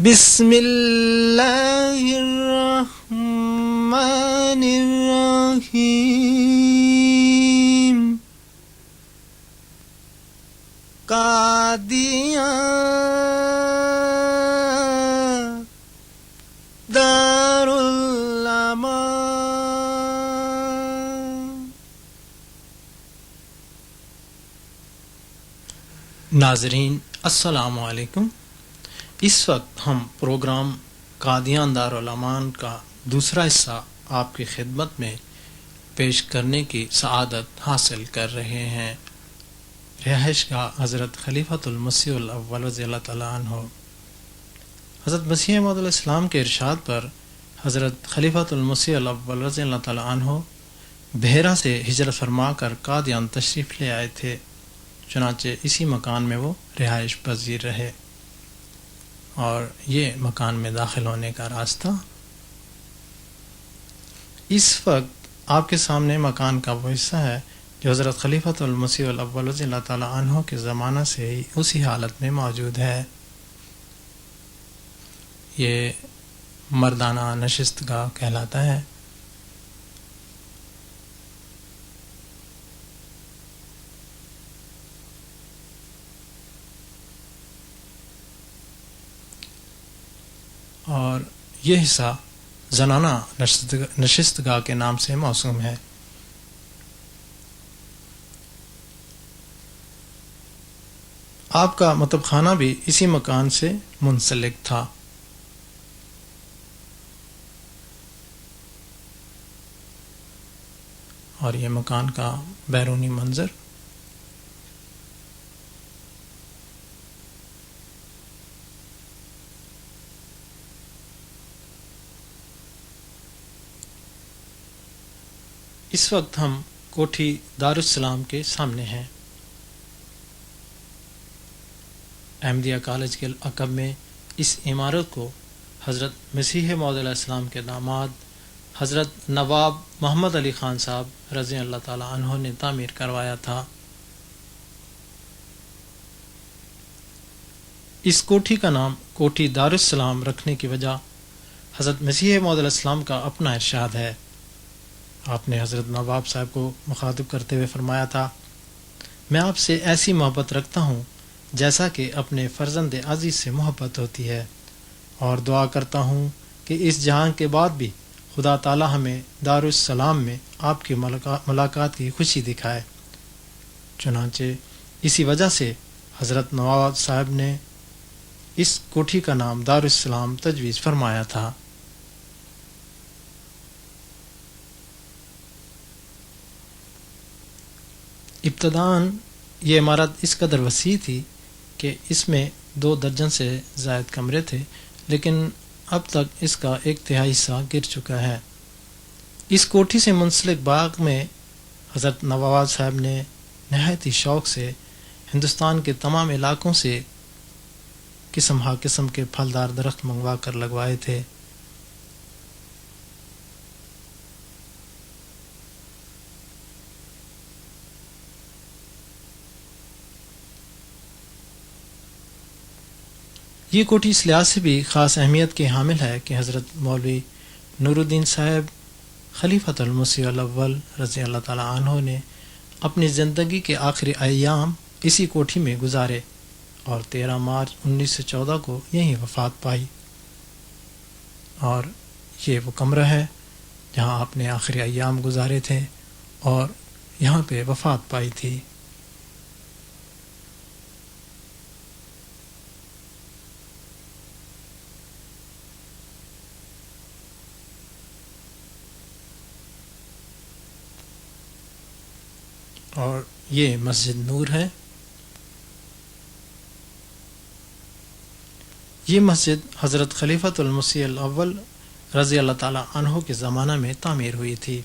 بسم اللہ الرحمن الرحیم قادیان دار الامان۔ ناظرین السلام علیکم۔ اس وقت ہم پروگرام قادیان دارالامان کا دوسرا حصہ آپ کی خدمت میں پیش کرنے کی سعادت حاصل کر رہے ہیں۔ رہائش گاہ حضرت خلیفۃ المسیح الاول رضی اللہ تعالیٰ عنہ۔ حضرت مسیح موعود علیہ السلام کے ارشاد پر حضرت خلیفۃ المسیح الاول رضی اللہ تعالیٰ عنہ بحیرہ سے ہجرت فرما کر قادیان تشریف لے آئے تھے، چنانچہ اسی مکان میں وہ رہائش پذیر رہے، اور یہ مکان میں داخل ہونے کا راستہ۔ اس وقت آپ کے سامنے مکان کا وہ حصہ ہے جو حضرت خلیفۃ المسیح الاول رضی اللہ تعالیٰ عنہ کے زمانہ سے ہی اسی حالت میں موجود ہے۔ یہ مردانہ نشست گاہ کہلاتا ہے۔ اور یہ حصہ زنانہ نشست گاہ کے نام سے موسوم ہے۔ آپ کا مطب خانہ بھی اسی مکان سے منسلک تھا۔ اور یہ مکان کا بیرونی منظر۔ اس وقت ہم کوٹھی دارالسلام کے سامنے ہیں۔ احمدیہ کالج کے عقب میں اس عمارت کو حضرت مسیح موعود علیہ السلام کے داماد حضرت نواب محمد علی خان صاحب رضی اللہ تعالیٰ عنہ نے تعمیر کروایا تھا۔ اس کوٹھی کا نام کوٹھی دارالسلام رکھنے کی وجہ حضرت مسیح موعود علیہ السلام کا اپنا ارشاد ہے۔ آپ نے حضرت نواب صاحب کو مخاطب کرتے ہوئے فرمایا تھا، میں آپ سے ایسی محبت رکھتا ہوں جیسا کہ اپنے فرزند عزیز سے محبت ہوتی ہے، اور دعا کرتا ہوں کہ اس جہان کے بعد بھی خدا تعالی ہمیں دارالسلام میں آپ کی ملاقات کی خوشی دکھائے۔ چنانچہ اسی وجہ سے حضرت نواب صاحب نے اس کوٹھی کا نام دارالسلام تجویز فرمایا تھا۔ ابتداً یہ عمارت اس قدر وسیع تھی کہ اس میں 2 درجن سے زائد کمرے تھے، لیکن اب تک اس کا 1/3 حصہ گر چکا ہے۔ اس کوٹھی سے منسلک باغ میں حضرت نواب صاحب نے نہایت ہی شوق سے ہندوستان کے تمام علاقوں سے قسم ہا قسم کے پھلدار درخت منگوا کر لگوائے تھے۔ یہ کوٹھی اس لحاظ سے بھی خاص اہمیت کی حامل ہے کہ حضرت مولوی نور الدین صاحب خلیفۃ المسیح الاول رضی اللہ تعالیٰ عنہ نے اپنی زندگی کے آخری ایام اسی کوٹھی میں گزارے، اور 13 مارچ 1914 کو یہیں وفات پائی۔ اور یہ وہ کمرہ ہے جہاں آپ نے آخری ایام گزارے تھے اور یہاں پہ وفات پائی تھی۔ اور یہ مسجد نور ہے۔ یہ مسجد حضرت خلیفۃ المسیح الاول رضی اللہ تعالیٰ عنہ کے زمانہ میں تعمیر ہوئی تھی۔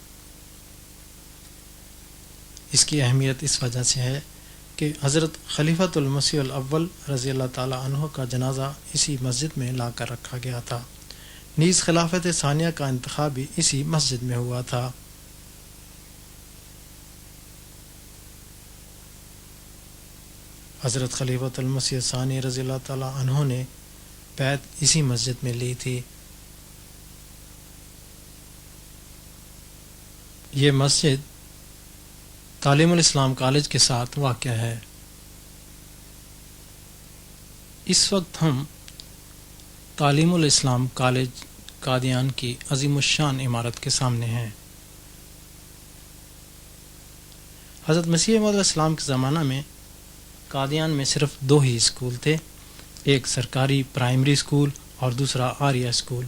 اس کی اہمیت اس وجہ سے ہے کہ حضرت خلیفۃ المسیح الاول رضی اللہ تعالیٰ عنہ کا جنازہ اسی مسجد میں لا کر رکھا گیا تھا، نیز خلافت ثانیہ کا انتخاب بھی اسی مسجد میں ہوا تھا۔ حضرت خلیفۃ المسیح ثانی رضی اللہ تعالیٰ عنہ نے بیعت اسی مسجد میں لی تھی۔ یہ مسجد تعلیم الاسلام کالج کے ساتھ واقع ہے۔ اس وقت ہم تعلیم الاسلام کالج قادیان کی عظیم الشان عمارت کے سامنے ہیں۔ حضرت مسیح موعود علیہ السلام کے زمانہ میں قادیان میں صرف 2 ہی اسکول تھے، ایک سرکاری پرائمری اسکول اور دوسرا آریہ اسکول،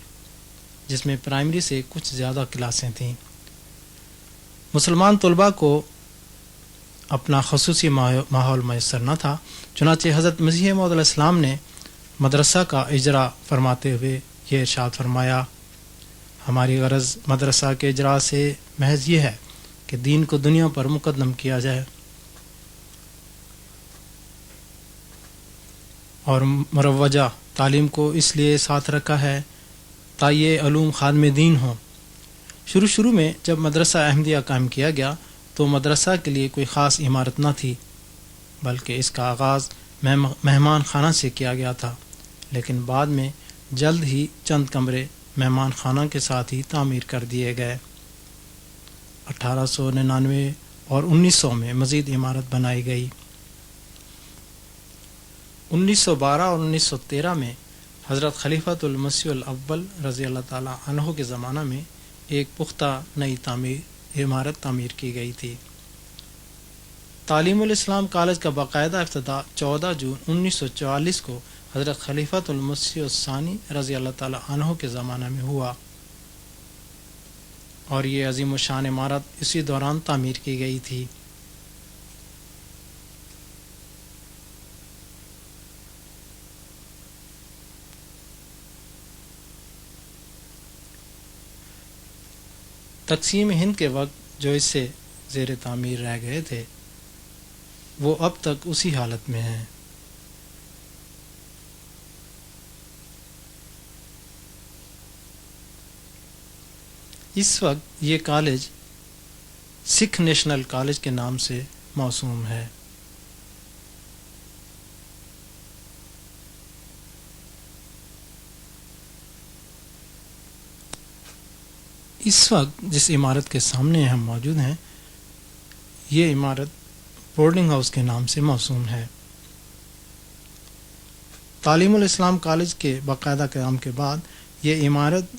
جس میں پرائمری سے کچھ زیادہ کلاسیں تھیں۔ مسلمان طلباء کو اپنا خصوصی ماحول میسر نہ تھا، چنانچہ حضرت مسیح موعود علیہ السلام نے مدرسہ کا اجرا فرماتے ہوئے یہ ارشاد فرمایا، ہماری غرض مدرسہ کے اجرا سے محض یہ ہے کہ دین کو دنیا پر مقدم کیا جائے اور مروجہ تعلیم کو اس لیے ساتھ رکھا ہے تا یہ علوم خادم دین ہوں۔ شروع میں جب مدرسہ احمدیہ قائم کیا گیا تو مدرسہ کے لیے کوئی خاص عمارت نہ تھی، بلکہ اس کا آغاز مہمان خانہ سے کیا گیا تھا، لیکن بعد میں جلد ہی چند کمرے مہمان خانہ کے ساتھ ہی تعمیر کر دیے گئے۔ 1899 اور 1900 میں مزید عمارت بنائی گئی۔ 1912 اور 1913 میں حضرت خلیفۃ المسیح الاول رضی اللہ تعالی عنہ کے زمانہ میں ایک پختہ نئی عمارت تعمیر کی گئی تھی۔ تعلیم الاسلام کالج کا باقاعدہ افتتاح 14 جون 1944 کو حضرت خلیفۃ المسیح الثانی رضی اللہ تعالی عنہ کے زمانہ میں ہوا، اور یہ عظیم الشان عمارت اسی دوران تعمیر کی گئی تھی۔ تقسیم ہند کے وقت جو اس سے زیر تعمیر رہ گئے تھے وہ اب تک اسی حالت میں ہیں۔ اس وقت یہ کالج سکھ نیشنل کالج کے نام سے موسوم ہے۔ اس وقت جس عمارت کے سامنے ہم موجود ہیں یہ عمارت بورڈنگ ہاؤس کے نام سے موسوم ہے۔ تعلیم الاسلام کالج کے باقاعدہ قیام کے بعد یہ عمارت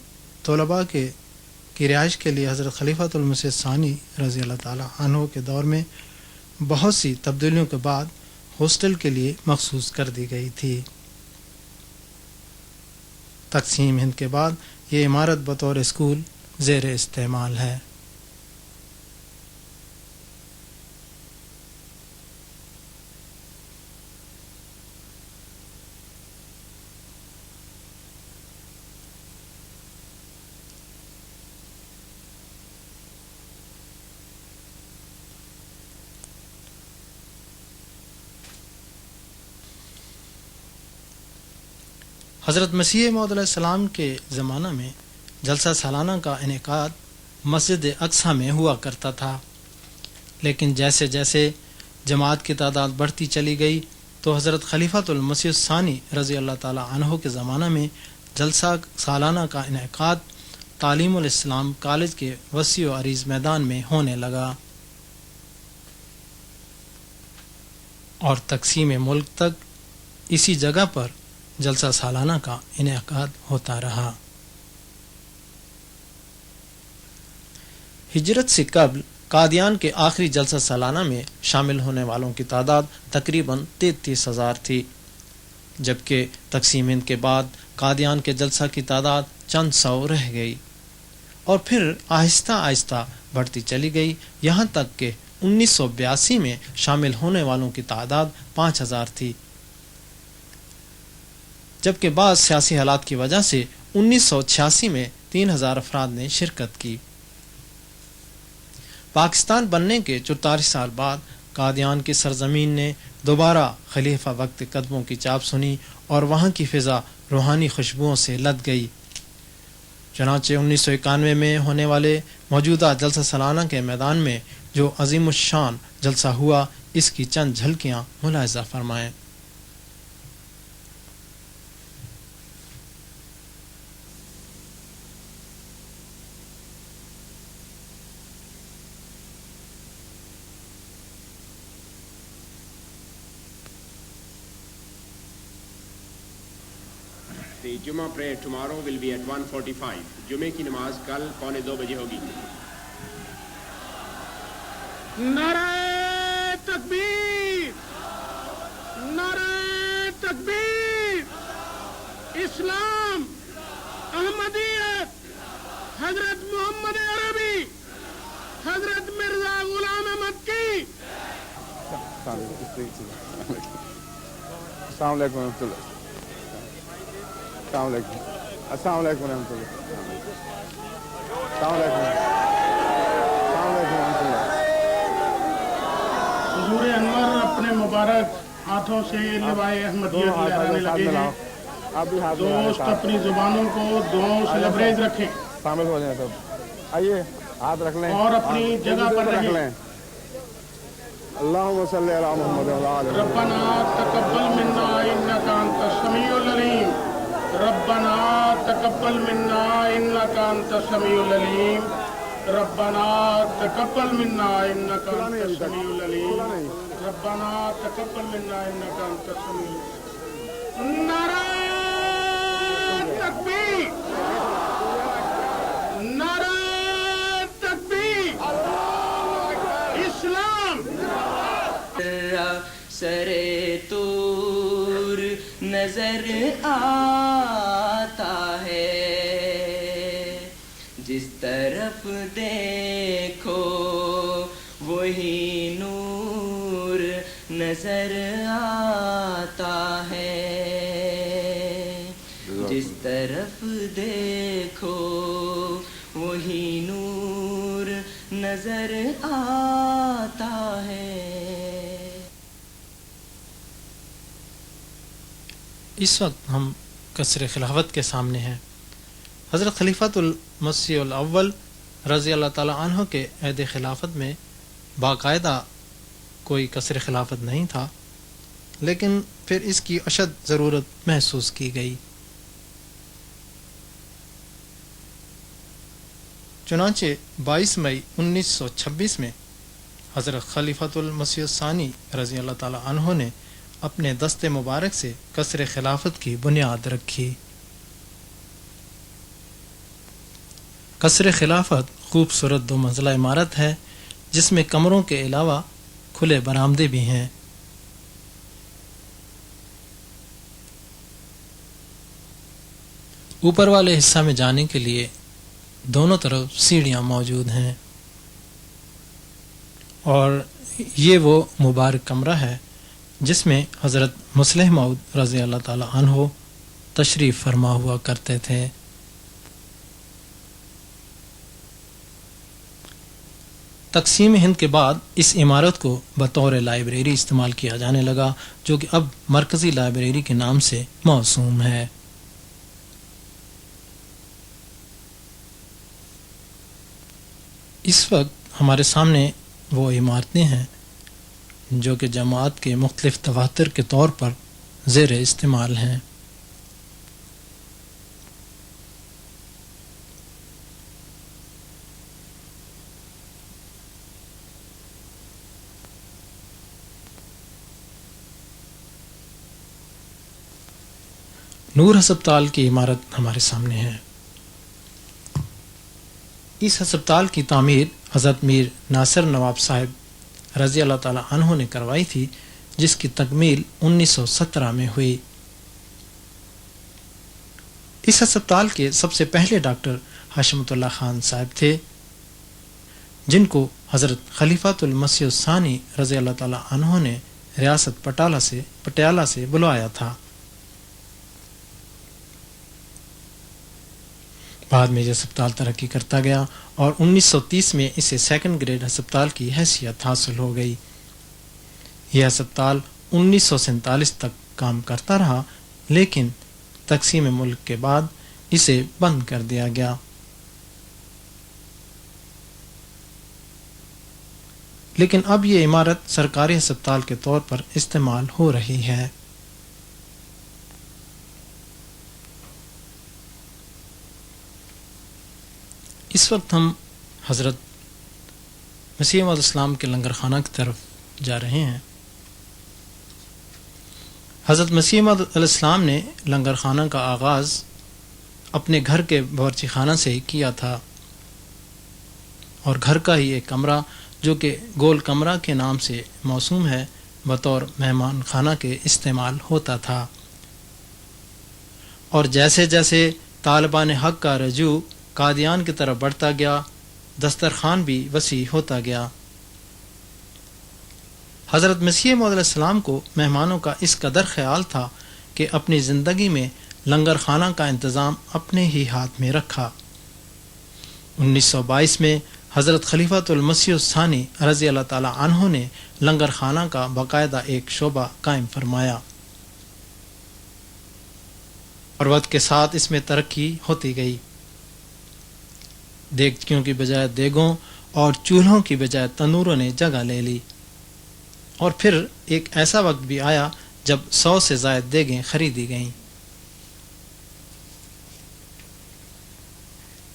طلباء کی رہائش کے لیے حضرت خلیفۃ المسیح الثانی رضی اللہ تعالی عنہ کے دور میں بہت سی تبدیلیوں کے بعد ہاسٹل کے لیے مخصوص کر دی گئی تھی۔ تقسیم ہند کے بعد یہ عمارت بطور اسکول زیر استعمال ہے۔ حضرت مسیح موعود علیہ السلام کے زمانہ میں جلسہ سالانہ کا انعقاد مسجد اقصی میں ہوا کرتا تھا، لیکن جیسے جیسے جماعت کی تعداد بڑھتی چلی گئی تو حضرت خلیفۃ المسیح الثانی رضی اللہ تعالی عنہ کے زمانہ میں جلسہ سالانہ کا انعقاد تعلیم الاسلام کالج کے وسیع و عریض میدان میں ہونے لگا اور تقسیم ملک تک اسی جگہ پر جلسہ سالانہ کا انعقاد ہوتا رہا۔ ہجرت سے قبل قادیان کے آخری جلسہ سالانہ میں شامل ہونے والوں کی تعداد تقریباً 33,000 تھی، جبکہ تقسیم ہند کے بعد قادیان کے جلسہ کی تعداد چند سو رہ گئی اور پھر آہستہ آہستہ بڑھتی چلی گئی، یہاں تک کہ 1982 میں شامل ہونے والوں کی تعداد 5,000 تھی، جبکہ بعض سیاسی حالات کی وجہ سے 1986 میں 3,000 افراد نے شرکت کی۔ پاکستان بننے کے 44 سال بعد قادیان کی سرزمین نے دوبارہ خلیفہ وقت قدموں کی چاپ سنی اور وہاں کی فضا روحانی خوشبوؤں سے لد گئی۔ چنانچہ 1991 میں ہونے والے موجودہ جلسہ سالانہ کے میدان میں جو عظیم الشان جلسہ ہوا، اس کی چند جھلکیاں ملاحظہ فرمائیں۔ The Jummah prayer tomorrow will be at 1:45. جمعے کی نماز کل 1:45 بجے ہوگی. نعرہ تکبیر، نعرہ تکبیر، اسلام، احمدیت، حضرت محمد عربی، حضرت مرزا غلام احمد کی. السلام علیکم ورحمۃ اللہ. السلام علیکم. السلام علیکم ورحمۃ اللہ. السلام علیکم. السلام علیکم ورحمۃ اللہ. حضور انور اپنے مبارک ہاتھوں سے لوائے احمدیت لہرانے لگے ہیں. آپ بھی ہاتھ دوست اپنی زبانوں کو دعاؤں سے لبریز رکھیں شامل ہو جائیں سب. آئیے ہاتھ رکھ لیں اور اپنی جگہ پر رکھ رہیں. لیں. اللہم صلی علی محمد وعلی آل محمد. ربنا تقبل منا انك انت السميع العليم. ربنا تقبل منا انك انت السميع العليم. ربنا تقبل منا انك انت السميع العليم. ربنا تقبل منا انك انت السميع العليم. نعرہ تکبیر، نعرہ تکبیر، اسلام. سرے طور نظر آتا ہے، جس طرف دیکھو وہی نور نظر آتا ہے، جس طرف دیکھو وہی نور نظر آتا ہے. اس وقت ہم قصر خلافت کے سامنے ہیں. حضرت خلیفۃ المسیح الاول رضی اللہ تعالی عنہ کے عہد خلافت میں باقاعدہ کوئی قصر خلافت نہیں تھا، لیکن پھر اس کی اشد ضرورت محسوس کی گئی. چنانچہ 22 مئی 1926 میں حضرت خلیفۃ المسیح الثانی رضی اللہ تعالی عنہ نے اپنے دست مبارک سے قصر خلافت کی بنیاد رکھی. قصر خلافت خوبصورت 2 منزلہ عمارت ہے جس میں کمروں کے علاوہ کھلے برآمدے بھی ہیں. اوپر والے حصہ میں جانے کے لیے دونوں طرف سیڑھیاں موجود ہیں، اور یہ وہ مبارک کمرہ ہے جس میں حضرت مصلح موعود رضی اللہ تعالی عنہ تشریف فرما ہوا کرتے تھے. تقسیم ہند کے بعد اس عمارت کو بطور لائبریری استعمال کیا جانے لگا، جو کہ اب مرکزی لائبریری کے نام سے موسوم ہے. اس وقت ہمارے سامنے وہ عمارتیں ہیں جو کہ جماعت کے مختلف دفاتر کے طور پر زیر استعمال ہیں. نور ہسپتال کی عمارت ہمارے سامنے ہے. اس ہسپتال کی تعمیر حضرت میر ناصر نواب صاحب رضی اللہ تعالی عنہ نے کروائی تھی، جس کی تکمیل 1917 میں ہوئی. اس ہسپتال کے سب سے پہلے ڈاکٹر حشمت اللہ خان صاحب تھے، جن کو حضرت خلیفۃ المسیح الثانی رضی اللہ تعالی عنہ نے ریاست پٹیالہ سے بلوایا تھا. بعد میں یہ ہسپتال ترقی کرتا گیا اور 1930 میں اسے 2nd گریڈ ہسپتال کی حیثیت حاصل ہو گئی. یہ ہسپتال 1947 تک کام کرتا رہا، لیکن تقسیم ملک کے بعد اسے بند کر دیا گیا. لیکن اب یہ عمارت سرکاری ہسپتال کے طور پر استعمال ہو رہی ہے. اس وقت ہم حضرت مسیح موعود اسلام کے لنگر خانہ کی طرف جا رہے ہیں. حضرت مسیح موعود علیہ السلام نے لنگر خانہ کا آغاز اپنے گھر کے باورچی خانہ سے ہی کیا تھا، اور گھر کا ہی ایک کمرہ جو کہ گول کمرہ کے نام سے موسوم ہے بطور مہمان خانہ کے استعمال ہوتا تھا، اور جیسے جیسے طالبان حق کا رجوع قادیان کی طرف بڑھتا گیا، دسترخوان بھی وسیع ہوتا گیا۔ حضرت مسیح موعود علیہ السلام کو مہمانوں کا اس قدر خیال تھا کہ اپنی زندگی میں لنگر خانہ کا انتظام اپنے ہی ہاتھ میں رکھا۔ 1922 میں حضرت خلیفۃ المسیح الثانی رضی اللہ تعالی عنہ نے لنگر خانہ کا باقاعدہ ایک شعبہ قائم فرمایا، اور وقت کے ساتھ اس میں ترقی ہوتی گئی۔ دیگچیوں کی بجائے دیگوں اور چولہوں کی بجائے تنوروں نے جگہ لے لی، اور پھر ایک ایسا وقت بھی آیا جب 100 سے زائد دیگیں خریدی گئیں۔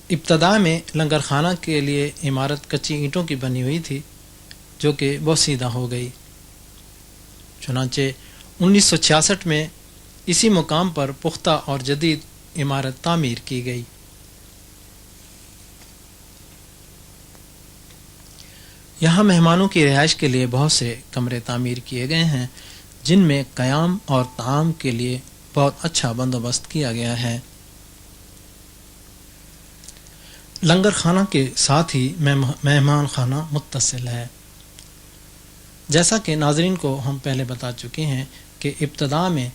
ابتدا میں لنگر خانہ کے لیے عمارت کچی اینٹوں کی بنی ہوئی تھی جو کہ بوسیدہ ہو گئی، چنانچہ 1966 میں اسی مقام پر پختہ اور جدید عمارت تعمیر کی گئی۔ یہاں مہمانوں کی رہائش کے لیے بہت سے کمرے تعمیر کیے گئے ہیں جن میں قیام اور طعام کے لیے بہت اچھا بندوبست کیا گیا ہے۔ لنگر خانہ کے ساتھ ہی مہمان خانہ متصل ہے۔ جیسا کہ ناظرین کو ہم پہلے بتا چکے ہیں کہ ابتدا میں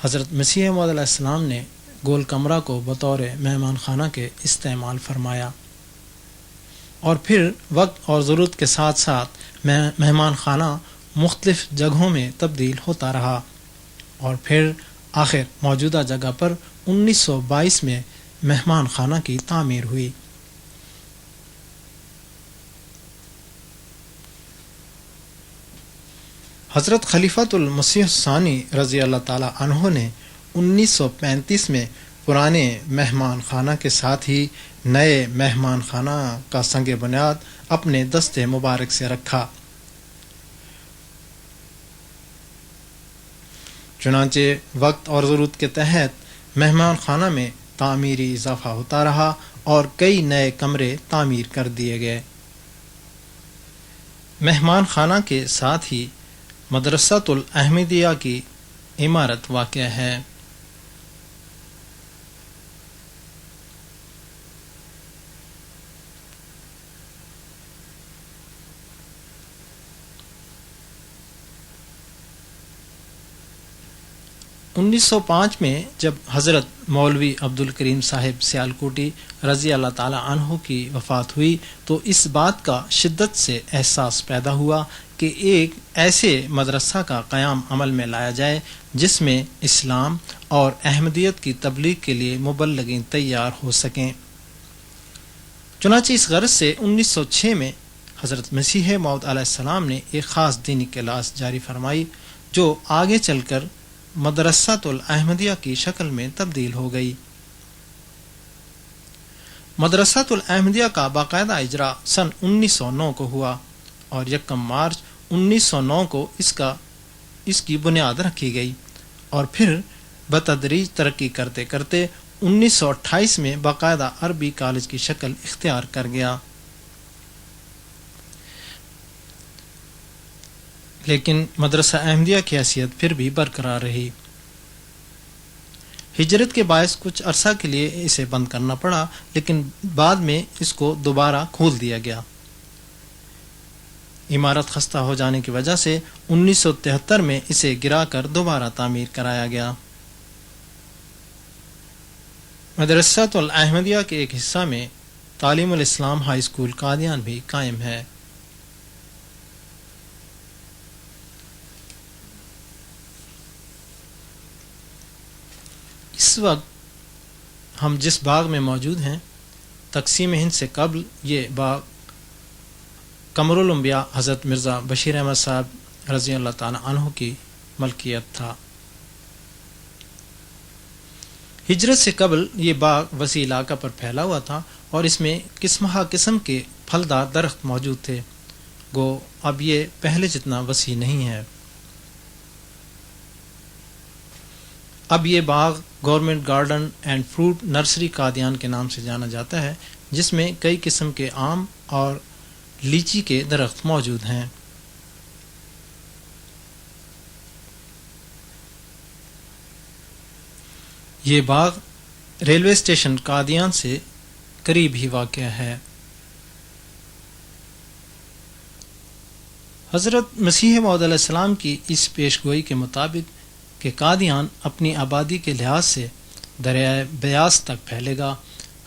حضرت مسیح موعود علیہ السلام نے گول کمرہ کو بطور مہمان خانہ کے استعمال فرمایا، اور پھر وقت اور ضرورت کے ساتھ ساتھ مہمان خانہ مختلف جگہوں میں تبدیل ہوتا رہا، اور پھر آخر موجودہ جگہ پر 1922 میں مہمان خانہ کی تعمیر ہوئی۔ حضرت خلیفۃ المسیح الثانی رضی اللہ تعالی عنہ نے 1935 میں پرانے مہمان خانہ کے ساتھ ہی نئے مہمان خانہ کا سنگ بنیاد اپنے دست مبارک سے رکھا۔ چنانچہ وقت اور ضرورت کے تحت مہمان خانہ میں تعمیری اضافہ ہوتا رہا اور کئی نئے کمرے تعمیر کر دیے گئے۔ مہمان خانہ کے ساتھ ہی مدرسۃ الاحمدیہ کی عمارت واقع ہے۔ انیس سو 5 میں جب حضرت مولوی عبد الکریم صاحب سیالکوٹی رضی اللہ تعالی عنہ کی وفات ہوئی تو اس بات کا شدت سے احساس پیدا ہوا کہ ایک ایسے مدرسہ کا قیام عمل میں لایا جائے جس میں اسلام اور احمدیت کی تبلیغ کے لیے مبلغین تیار ہو سکیں۔ چنانچہ اس غرض سے 1906 میں حضرت مسیح موعود علیہ السلام نے ایک خاص دینی کلاس جاری فرمائی جو آگے چل کر مدرسۃ الاحمدیہ کی شکل میں تبدیل ہو گئی۔ مدرسۃ الاحمدیہ کا باقاعدہ اجرا سن 1909 کو ہوا، اور 1 مارچ 1909 کو اس کی بنیاد رکھی گئی، اور پھر بتدریج ترقی کرتے کرتے 1928 میں باقاعدہ عربی کالج کی شکل اختیار کر گیا۔ لیکن مدرسہ احمدیہ کی حیثیت پھر بھی برقرار رہی۔ ہجرت کے باعث کچھ عرصہ کے لیے اسے بند کرنا پڑا، لیکن بعد میں اس کو دوبارہ کھول دیا گیا۔ عمارت خستہ ہو جانے کی وجہ سے 1973 میں اسے گرا کر دوبارہ تعمیر کرایا گیا۔ مدرسۃ الاحمدیہ کے ایک حصہ میں تعلیم الاسلام ہائی اسکول قادیان بھی قائم ہے۔ اس وقت ہم جس باغ میں موجود ہیں، تقسیم ہند سے قبل یہ باغ قمر الانبیاء حضرت مرزا بشیر احمد صاحب رضی اللہ تعالی عنہ کی ملکیت تھا۔ ہجرت سے قبل یہ باغ وسیع علاقہ پر پھیلا ہوا تھا اور اس میں قسمہ قسم کے پھلدار درخت موجود تھے، گو اب یہ پہلے جتنا وسیع نہیں ہے۔ اب یہ باغ government garden and fruit nursery Qadian کے نام سے جانا جاتا ہے، جس میں کئی قسم کے آم اور لیچی کے درخت موجود ہیں۔ یہ باغ ریلوے اسٹیشن قادیان سے قریب ہی واقع ہے۔ حضرت مسیح موعود علیہ السلام کی اس پیش گوئی کے مطابق کہ قادیان اپنی آبادی کے لحاظ سے دریائے بیاس تک پھیلے گا،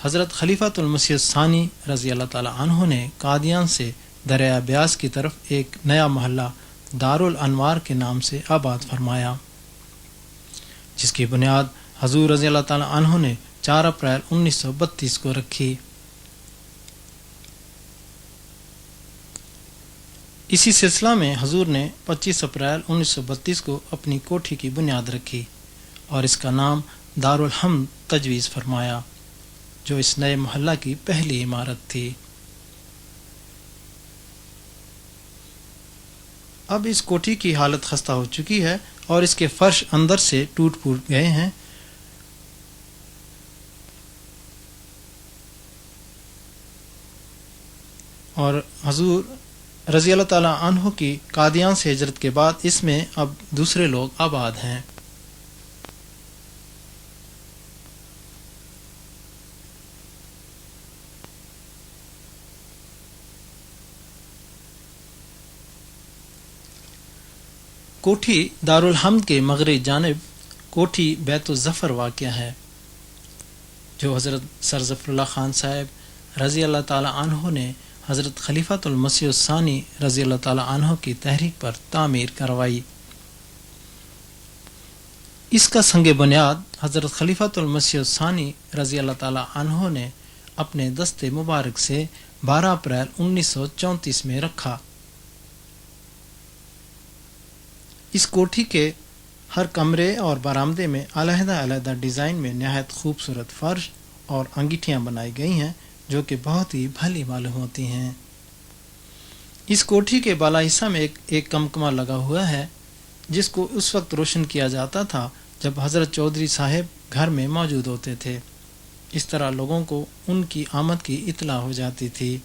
حضرت خلیفۃ المسیح الثانی رضی اللہ تعالی عنہ نے قادیان سے دریائے بیاس کی طرف ایک نیا محلہ دارالانوار کے نام سے آباد فرمایا، جس کی بنیاد حضور رضی اللہ تعالی عنہ نے 4 اپریل 1932 کو رکھی۔ اسی سلسلہ میں حضور نے 25 اپریل 1932 کو اپنی کوٹھی کی بنیاد رکھی اور اس کا نام دارالحمد تجویز فرمایا، جو اس نئے محلہ کی پہلی عمارت تھی۔ اب اس کوٹھی کی حالت خستہ ہو چکی ہے اور اس کے فرش اندر سے ٹوٹ پھوٹ گئے ہیں۔ اور حضور رضی اللہ تعالی عنہ کی قادیان سے ہجرت کے بعد اس میں اب دوسرے لوگ آباد ہیں۔ کوٹھی دارالحمد کے مغربی جانب کوٹھی بیت الظفر واقع ہے، جو حضرت سر ظفر اللہ خان صاحب رضی اللہ تعالی عنہ نے حضرت خلیفۃ المسیح الثانی رضی اللہ تعالی عنہ کی تحریک پر تعمیر کروائی۔ اس کا سنگ بنیاد حضرت خلیفۃ المسیح الثانی رضی اللہ تعالی عنہ نے اپنے دست مبارک سے 12 اپریل 1934 میں رکھا۔ اس کوٹھی کے ہر کمرے اور برآمدے میں علیحدہ علیحدہ ڈیزائن میں نہایت خوبصورت فرش اور انگیٹھیاں بنائی گئی ہیں، جو کہ بہت ہی بھلی معلوم ہوتی ہیں۔ اس کوٹھی کے بالا حصہ میں ایک کمکمہ لگا ہوا ہے، جس کو اس وقت روشن کیا جاتا تھا جب حضرت چودھری صاحب گھر میں موجود ہوتے تھے۔ اس طرح لوگوں کو ان کی آمد کی اطلاع ہو جاتی تھی۔